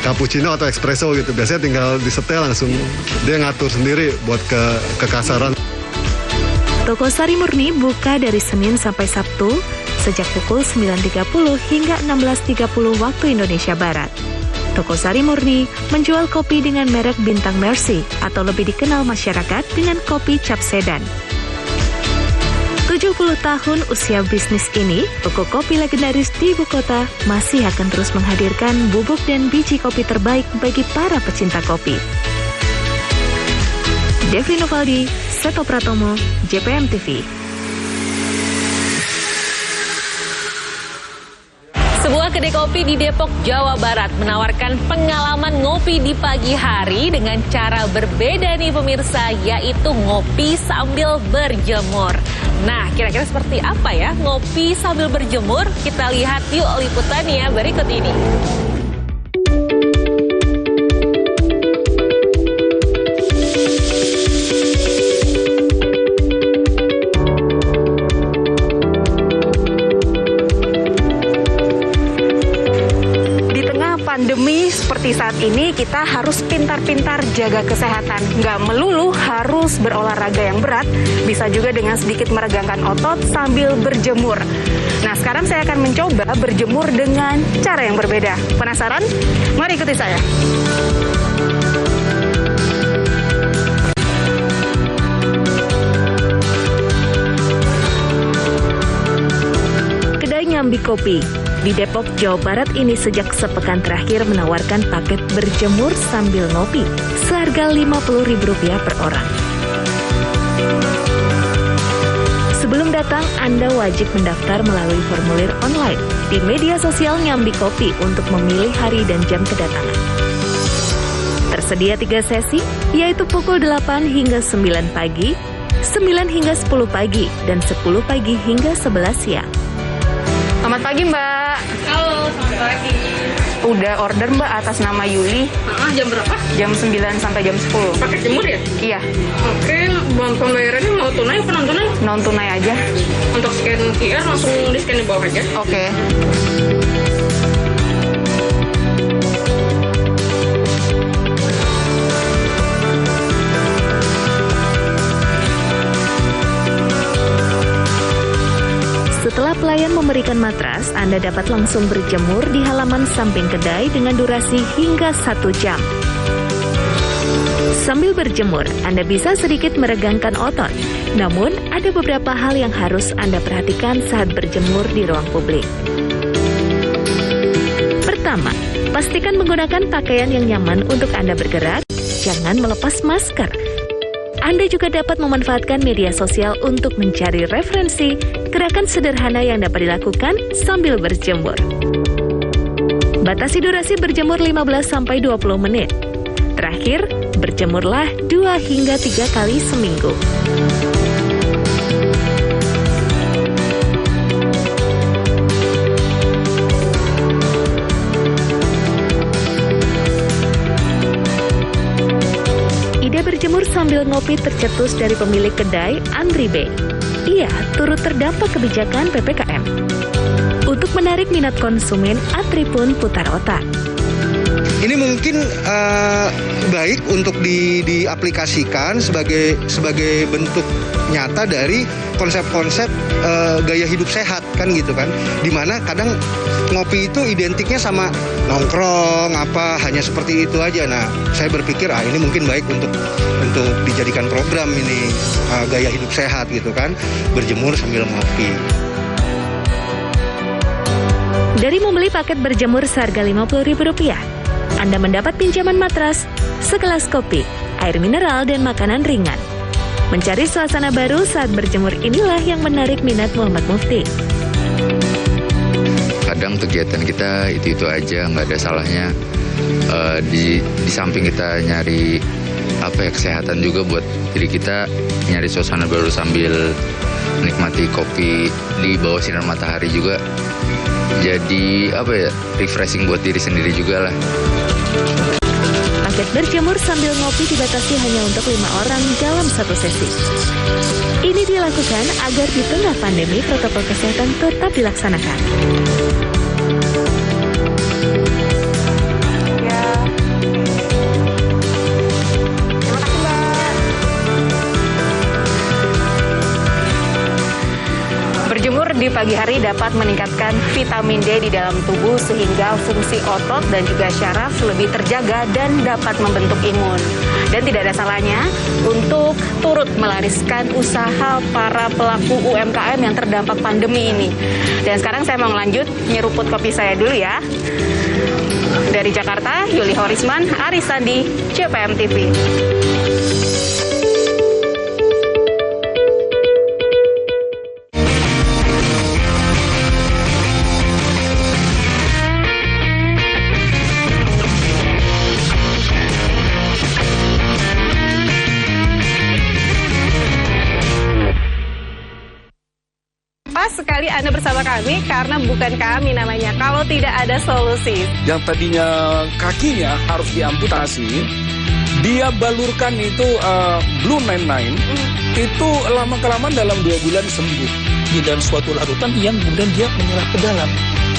S23: cappuccino atau espresso gitu, biasanya tinggal disetel langsung, dia ngatur sendiri buat kekasaran.
S7: Toko Sari Murni buka dari Senin sampai Sabtu sejak pukul 9.30 hingga 16.30 waktu Indonesia Barat. Toko Sari Murni menjual kopi dengan merek Bintang Mercy atau lebih dikenal masyarakat dengan kopi cap sedan. 70 tahun usia bisnis ini, toko kopi legendaris di ibu kota masih akan terus menghadirkan bubuk dan biji kopi terbaik bagi para pecinta kopi. Devi Novaldi, Seto Pratomo, JPM TV.
S22: Sebuah kedai kopi di Depok, Jawa Barat menawarkan pengalaman ngopi di pagi hari dengan cara berbeda nih pemirsa, yaitu ngopi sambil berjemur. Nah, kira-kira seperti apa ya ngopi sambil berjemur? Kita lihat yuk liputannya berikut ini.
S1: Pandemi seperti saat ini, kita harus pintar-pintar jaga kesehatan. Nggak melulu harus berolahraga yang berat, bisa juga dengan sedikit meregangkan otot sambil berjemur. Nah, sekarang saya akan mencoba berjemur dengan cara yang berbeda. Penasaran? Mari ikuti saya.
S7: Kedai Nyambi Kopi di Depok, Jawa Barat ini sejak sepekan terakhir menawarkan paket berjemur sambil ngopi seharga Rp50.000 per orang. Sebelum datang, Anda wajib mendaftar melalui formulir online di media sosial Nyambi Kopi untuk memilih hari dan jam kedatangan. Tersedia 3 sesi, yaitu pukul 8 hingga 9 pagi, 9 hingga 10 pagi, dan 10 pagi hingga 11 siang.
S1: Selamat pagi, Mbak.
S2: Halo, selamat pagi.
S1: Udah order, Mbak, atas nama Yuli.
S2: Jam berapa?
S1: Jam 9 sampai jam 10.
S2: Pakai jemur ya?
S1: Iya.
S2: Oke, pembayarannya mau tunai apa non-tunai?
S1: Non-tunai aja.
S2: Untuk scan QR langsung di-scan di bawah aja.
S1: Oke.
S7: Setelah pelayan memberikan matras, Anda dapat langsung berjemur di halaman samping kedai dengan durasi hingga 1 jam. Sambil berjemur, Anda bisa sedikit meregangkan otot. Namun, ada beberapa hal yang harus Anda perhatikan saat berjemur di ruang publik. Pertama, pastikan menggunakan pakaian yang nyaman untuk Anda bergerak. Jangan melepas masker. Anda juga dapat memanfaatkan media sosial untuk mencari referensi gerakan sederhana yang dapat dilakukan sambil berjemur. Batasi durasi berjemur 15-20 menit. Terakhir, berjemurlah 2 hingga 3 kali seminggu. Berjemur sambil ngopi tercetus dari pemilik kedai, Andri B. Ia turut terdampak kebijakan PPKM. Untuk menarik minat konsumen, Andri pun putar otak.
S10: Ini mungkin baik untuk diaplikasikan sebagai bentuk nyata dari konsep-konsep gaya hidup sehat kan gitu kan, dimana kadang ngopi itu identiknya sama nongkrong hanya seperti itu aja. Nah, saya berpikir ini mungkin baik untuk dijadikan program ini gaya hidup sehat gitu kan, berjemur sambil ngopi.
S7: Dari membeli paket berjemur seharga Rp50.000, Anda mendapat pinjaman matras, segelas kopi, air mineral, dan makanan ringan. Mencari suasana baru saat berjemur inilah yang menarik minat Muhammad Mufti.
S24: Kadang kegiatan kita itu aja, nggak ada salahnya. Di samping kita nyari kesehatan juga buat diri kita, nyari suasana baru sambil menikmati kopi di bawah sinar matahari juga. Jadi refreshing buat diri sendiri juga lah.
S7: Paket berjemur sambil ngopi dibatasi hanya untuk 5 orang dalam satu sesi. Ini dilakukan agar di tengah pandemi protokol kesehatan tetap dilaksanakan.
S1: Berjemur di pagi hari dapat meningkatkan vitamin D di dalam tubuh sehingga fungsi otot dan juga syaraf lebih terjaga dan dapat membentuk imun. Dan tidak ada salahnya untuk turut melariskan usaha para pelaku UMKM yang terdampak pandemi ini. Dan sekarang saya mau lanjut nyeruput kopi saya dulu ya. Dari Jakarta, Yuli Horisman, Aris Sandi, CPM TV. Pas sekali Anda bersama kami karena bukan kami namanya kalau tidak ada solusi.
S3: Yang tadinya kakinya harus diamputasi, dia balurkan itu Blue 99, itu lama-kelamaan dalam 2 bulan sembuh. Di dalam suatu larutan yang kemudian dia menyerap ke dalam.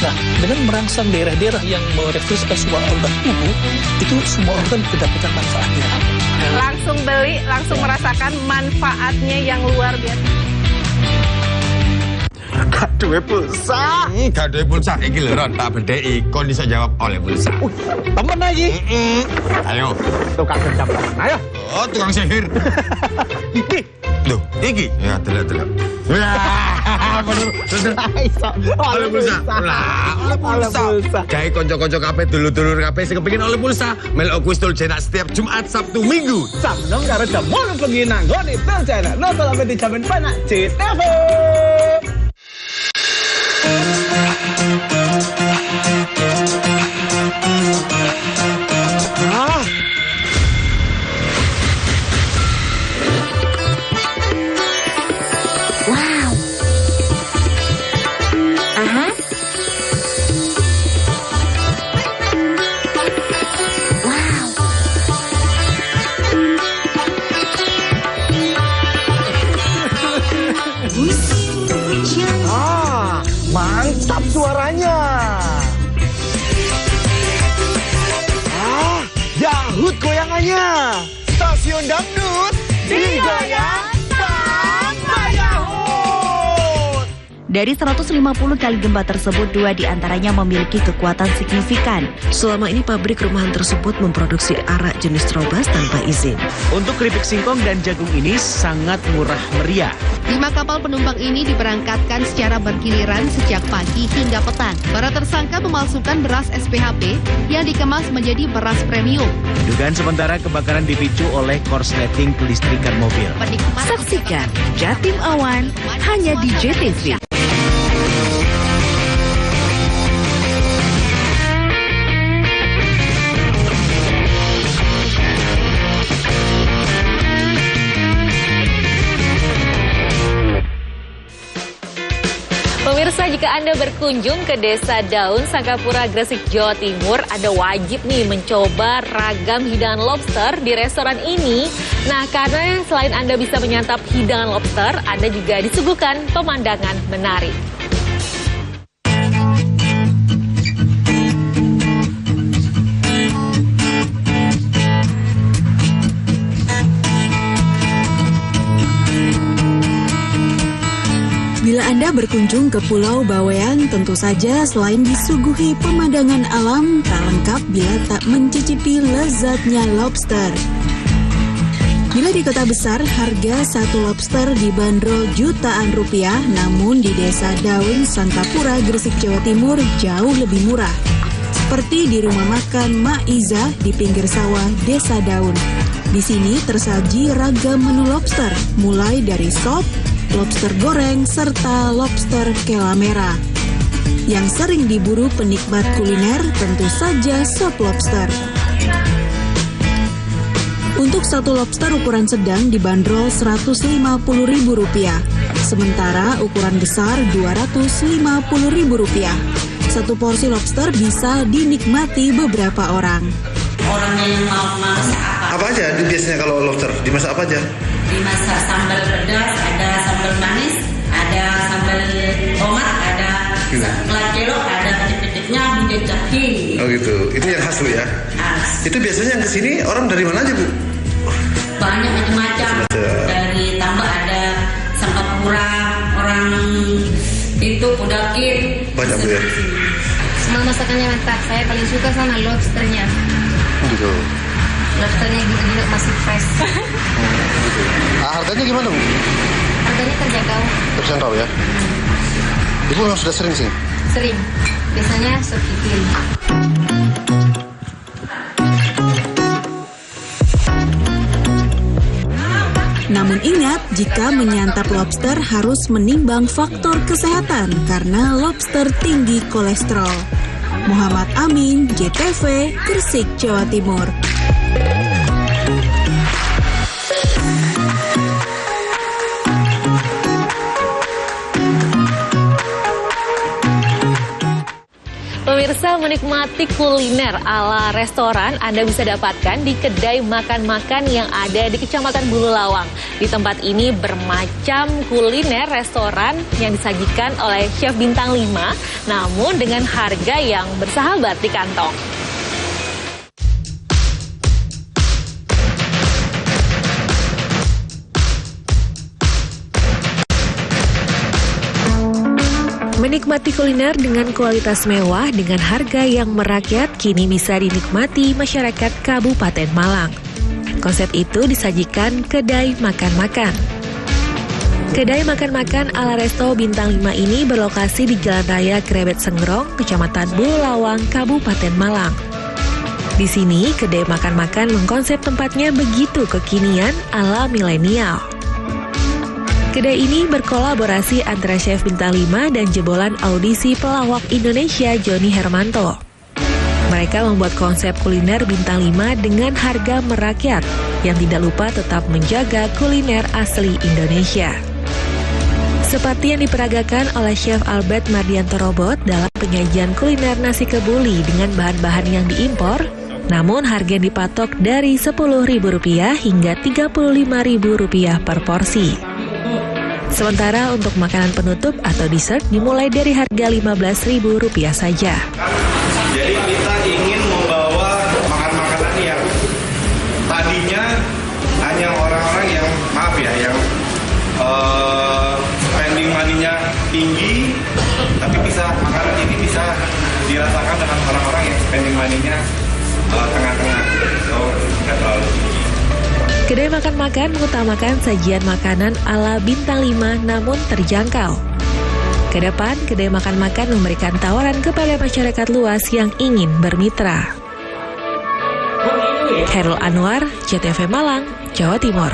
S3: Nah, dengan merangsang daerah-daerah yang mereflekskan semua organ tubuh, itu semua organ mendapatkan manfaatnya.
S1: Langsung beli, langsung merasakan manfaatnya yang luar biasa.
S15: Gak duwe pulsa. Gak duwe pulsa. Iki lho Ron, tak bedheki. Kon iso jawab oleh pulsa.
S3: Temen lagi.
S15: Ayo.
S3: Tukang dendam. Ayo.
S15: Oh, tukang sihir.
S3: Iki.
S15: Loh, iki. Ya, delok. Bener. Oleh pulsa. Lah, oleh pulsa. Gawe kanca-kanca kabeh dulur-dulur kabeh sing kepengin oleh pulsa, melok kuis Tul Cenak setiap Jumat, Sabtu, Minggu.
S3: Sam nang karo jam 8 bengi nang ngone Tul Cenak. Nonton sampe dijamin penak CTV. Mantap suaranya. Yahut goyangannya. Stasiun dangdut digoyang tambah yahut.
S9: Dari 150 kali gempa tersebut, 2 diantaranya memiliki kekuatan signifikan.
S16: Selama ini pabrik rumahan tersebut memproduksi arak jenis Trobas tanpa izin.
S5: Untuk keripik singkong dan jagung ini sangat murah meriah.
S17: 5 kapal penumpang ini diberangkatkan secara bergiliran sejak pagi hingga petang. Para tersangka memalsukan beras SPHP yang dikemas menjadi beras premium.
S5: Dugaan sementara kebakaran dipicu oleh korsleting kelistrikan mobil.
S9: Saksikan Jatim Awan hanya di JTV.
S22: Pemirsa, jika Anda berkunjung ke Desa Daun, Sangkapura, Gresik, Jawa Timur, Anda wajib nih mencoba ragam hidangan lobster di restoran ini. Nah, karena selain Anda bisa menyantap hidangan lobster, Anda juga disuguhkan pemandangan menarik.
S11: Bila Anda berkunjung ke Pulau Bawean, tentu saja selain disuguhi pemandangan alam, tak lengkap bila tak mencicipi lezatnya lobster. Bila di kota besar, harga satu lobster dibanderol jutaan rupiah, namun di Desa Daun, Sangkapura, Gresik, Jawa Timur jauh lebih murah. Seperti di rumah makan Mak Iza di pinggir sawah Desa Daun. Di sini tersaji ragam menu lobster, mulai dari sop, lobster goreng, serta lobster kela merah. Yang sering diburu penikmat kuliner tentu saja sop lobster. Untuk satu lobster ukuran sedang dibanderol Rp150.000, sementara ukuran besar Rp250.000. Satu porsi lobster bisa dinikmati beberapa orang.
S12: Orang yang mau masak
S10: Apa aja biasanya kalau lobster? Dimasak apa aja?
S12: dimasak sambal pedas, ada sambal manis, ada sambal tomat, ada kelacelo, ada pecik-peciknya, bumbu jahe.
S10: Oh gitu, itu yang khas Bu ya?
S12: Khas.
S10: Itu biasanya yang kesini orang dari mana aja Bu?
S12: Banyak macam-macam. Dari Tambak ada Sangkapura, orang itu Pudakit.
S10: Banyak Bu ya?
S25: Semua masakannya mantap. Saya paling suka sama lobsternya.
S10: Gitu.
S12: lobsternya gitu-gitu masih fresh.
S23: Harganya gimana, Bu?
S12: Harganya
S23: Terjangkau ya? Ibu memang sudah sering sih?
S12: Sering, biasanya sekipin.
S11: Namun ingat, jika menyantap lobster harus menimbang faktor kesehatan karena lobster tinggi kolesterol. Muhammad Amin, JTV, Gresik, Jawa Timur.
S22: Pemirsa, menikmati kuliner ala restoran Anda bisa dapatkan di kedai makan-makan yang ada di Kecamatan Bulu Lawang. Di tempat ini bermacam kuliner restoran yang disajikan oleh chef bintang 5, namun dengan harga yang bersahabat di kantong.
S7: Menikmati kuliner dengan kualitas mewah dengan harga yang merakyat kini bisa dinikmati masyarakat Kabupaten Malang. Konsep itu disajikan kedai makan-makan. Kedai makan-makan ala resto bintang 5 ini berlokasi di Jalan Raya Krebet Sengrong, Kecamatan Bulu Lawang, Kabupaten Malang. Di sini, kedai makan-makan mengkonsep tempatnya begitu kekinian ala milenial. Kedai ini berkolaborasi antara chef bintang 5 dan jebolan audisi pelawak Indonesia Joni Hermanto. Mereka membuat konsep kuliner bintang 5 dengan harga merakyat yang tidak lupa tetap menjaga kuliner asli Indonesia. Seperti yang diperagakan oleh Chef Albert Mardianto Robot dalam penyajian kuliner nasi kebuli dengan bahan-bahan yang diimpor, namun harga yang dipatok dari Rp10.000 hingga Rp35.000 per porsi. Sementara untuk makanan penutup atau dessert dimulai dari harga Rp15.000 saja.
S13: Jadi kita ingin membawa makanan-makanan yang tadinya hanya orang-orang yang yang spending money-nya tinggi, tapi makanan ini bisa dirasakan dengan orang-orang yang spending money-nya tengah-tengah, tidak terlalu tinggi.
S7: Kedai makan-makan mengutamakan sajian makanan ala bintang 5 namun terjangkau. Kedepan, kedai makan-makan memberikan tawaran kepada masyarakat luas yang ingin bermitra. Khairul Anwar, JTV Malang, Jawa Timur.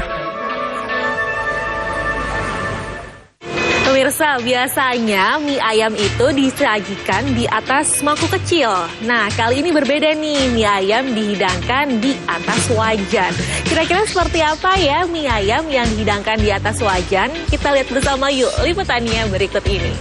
S22: Pemirsa, biasanya mie ayam itu disajikan di atas mangkuk kecil. Nah, kali ini berbeda nih, mie ayam dihidangkan di atas wajan. Kira-kira seperti apa ya mie ayam yang dihidangkan di atas wajan? Kita lihat bersama yuk liputannya berikut ini.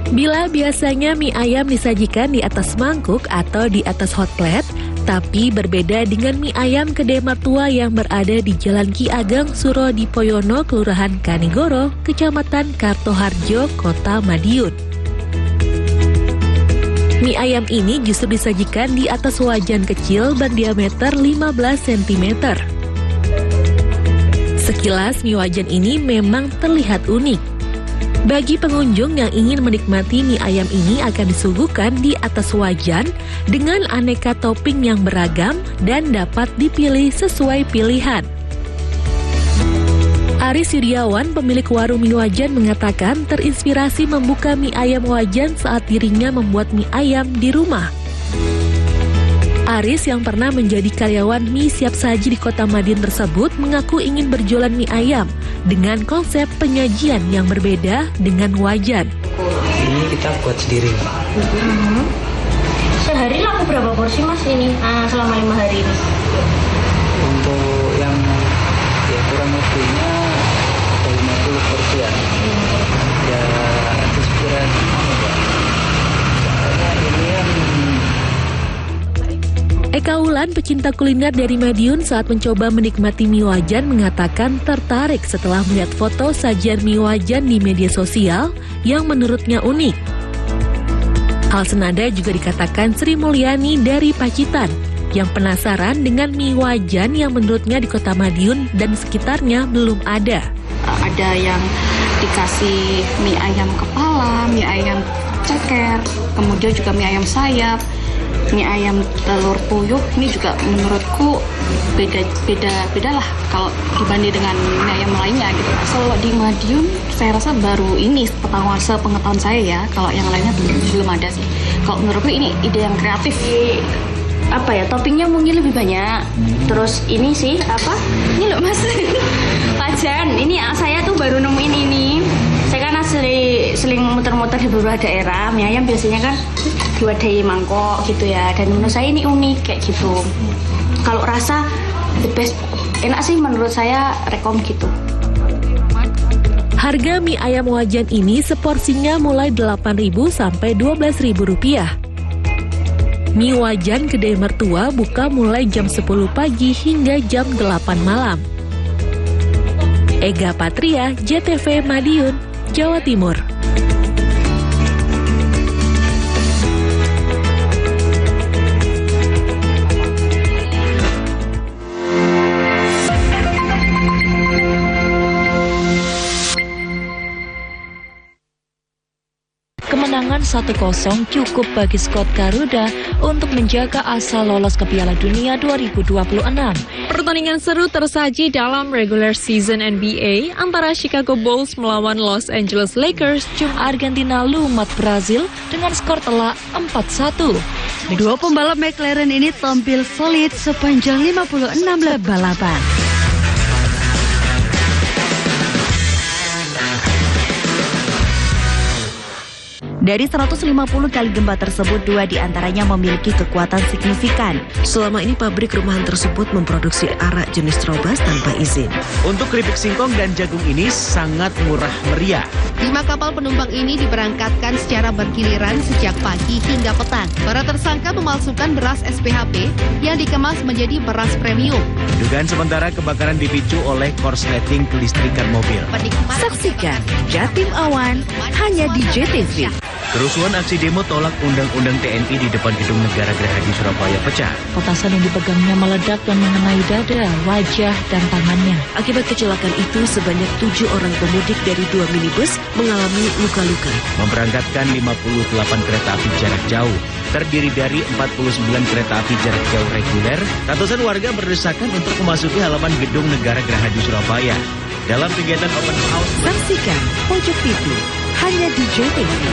S7: Bila biasanya mie ayam disajikan di atas mangkuk atau di atas hot plate, tapi berbeda dengan mie ayam kedai mertua yang berada di Jalan Ki Ageng Suro Dipoyono, Kelurahan Kanigoro, Kecamatan Kartoharjo, Kota Madiun. Mie ayam ini justru disajikan di atas wajan kecil berdiameter 15 cm. Sekilas mie wajan ini memang terlihat unik. Bagi pengunjung yang ingin menikmati mie ayam ini akan disuguhkan di atas wajan dengan aneka topping yang beragam dan dapat dipilih sesuai pilihan. Aris Yudhiawan, pemilik warung mie wajan, mengatakan terinspirasi membuka mie ayam wajan saat dirinya membuat mie ayam di rumah. Aris yang pernah menjadi karyawan mie siap saji di Kota Madiun tersebut mengaku ingin berjualan mie ayam dengan konsep penyajian yang berbeda dengan wajan.
S14: Ini kita buat sendiri.
S18: Sehari laku berapa porsi mas ini selama 5 hari ini?
S14: Untuk yang ya kurang lebihnya 50 porsian. Ya itu sekiranya soalnya ini yang
S7: Eka Wulan, pecinta kuliner dari Madiun, saat mencoba menikmati mie wajan mengatakan tertarik setelah melihat foto sajian mie wajan di media sosial yang menurutnya unik. Hal senada juga dikatakan Sri Mulyani dari Pacitan yang penasaran dengan mie wajan yang menurutnya di Kota Madiun dan sekitarnya belum ada.
S19: Ada yang dikasih mie ayam kepala, mie ayam
S1: ceker, kemudian juga mie ayam sayap, mie ayam telur puyuh. Ini juga menurutku beda lah kalau dibanding dengan mie ayam lainnya gitu. Kalau di Madiun saya rasa baru ini sepengetahuan saya ya. Kalau yang lainnya belum ada sih. Kalau menurutku ini ide yang kreatif.
S18: Apa ya, toppingnya mungkin lebih banyak. Terus ini sih apa? Ini loh Mas, wajan. Ini saya tuh baru nemuin ini. Saya kan seling muter-muter di beberapa daerah. Mie ayam biasanya kan diwadahi mangkok gitu ya. Dan menurut saya ini unik kayak gitu. Kalau rasa the best, enak sih menurut saya, rekom gitu.
S7: Harga mie ayam wajan ini seporsinya mulai Rp8.000 sampai Rp12.000. Mie wajan Kedai Mertua buka mulai jam 10 pagi hingga jam 8 malam. Ega Patria, JTV Madiun, Jawa Timur. Kemenangan 1-0 cukup bagi skuad Garuda untuk menjaga asa lolos ke Piala Dunia 2026.
S8: Pertandingan seru tersaji dalam regular season NBA antara Chicago Bulls melawan Los Angeles Lakers.
S7: Argentina lumat Brazil dengan skor telak 4-1.
S4: Dua pembalap McLaren ini tampil solid sepanjang 56 lap balapan.
S9: Dari 150 kali gempa tersebut, 2 diantaranya memiliki kekuatan signifikan.
S16: Selama ini pabrik rumahan tersebut memproduksi arak jenis Trobas tanpa izin.
S5: Untuk keripik singkong dan jagung ini sangat murah meriah.
S17: 5 kapal penumpang ini diberangkatkan secara bergiliran sejak pagi hingga petang. Para tersangka memalsukan beras SPHP yang dikemas menjadi beras premium.
S5: Dugaan sementara kebakaran dipicu oleh korsleting kelistrikan mobil.
S9: Saksikan Jatim Awan hanya di JTV.
S5: Kerusuhan aksi demo tolak Undang-Undang TNI di depan Gedung Negara Gerahadi Surabaya pecah.
S7: Petasan yang dipegangnya meledak dan mengenai dada, wajah, dan tangannya.
S16: Akibat kecelakaan itu, sebanyak 7 orang pemudik dari 2 minibus mengalami luka-luka.
S5: Memberangkatkan 58 kereta api jarak jauh. Terdiri dari 49 kereta api jarak jauh reguler, ratusan warga berdesakan untuk memasuki halaman Gedung Negara Gerahadi Surabaya. Dalam kegiatan open house,
S9: saksikan Pojok Pitu hanya di JTV.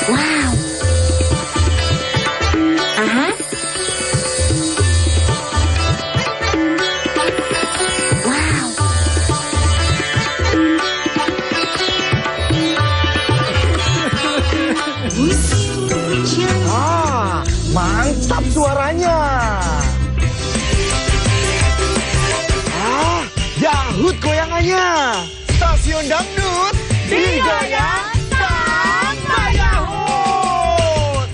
S18: Wow. Aha. Wow.
S19: Mantap suaranya. Yahut goyangannya. Stasiun Dangdut.